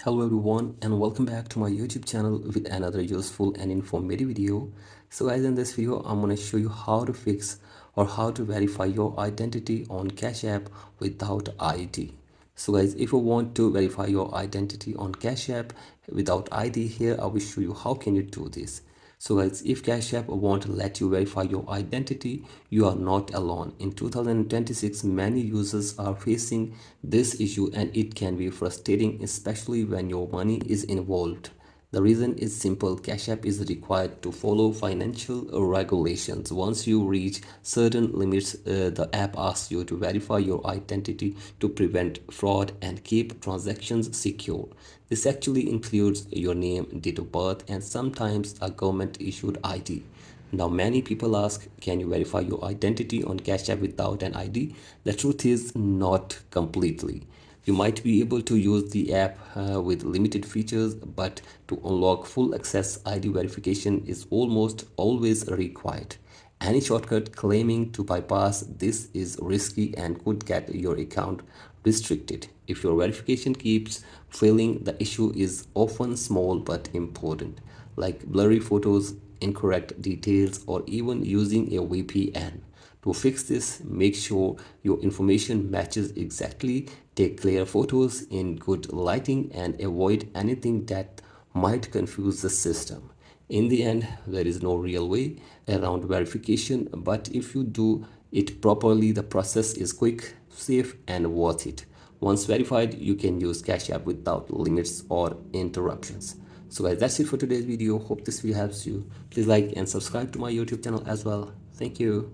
Hello everyone and welcome back to my YouTube channel with another useful and informative video. So guys, in this video I'm going to show you how to fix or how to verify your identity on Cash App without ID. So guys, if you want to verify your identity on Cash App without ID, here I will show you how can you do this. So guys, if Cash App won't let you verify your identity, you are not alone. In 2026, many users are facing this issue and it can be frustrating, especially when your money is involved. The reason is simple. Cash App is required to follow financial regulations. Once you reach certain limits, the app asks you to verify your identity to prevent fraud and keep transactions secure. This actually includes your name, date of birth, and sometimes a government issued ID. Now, many people ask, can you verify your identity on Cash App without an ID? The truth is, not completely. You might be able to use the app with limited features, but to unlock full access, ID verification is almost always required. Any shortcut claiming to bypass this is risky and could get your account restricted. If your verification keeps failing, the issue is often small but important, like blurry photos, incorrect details, or even using a VPN. To fix this, make sure your information matches exactly, take clear photos in good lighting, and avoid anything that might confuse the system. In the end, there is no real way around verification, but if you do it properly, the process is quick, safe, and worth it. Once verified, you can use Cash App without limits or interruptions. So guys, that's it for today's video. Hope this video helps you. Please like and subscribe to my YouTube channel as well. Thank you.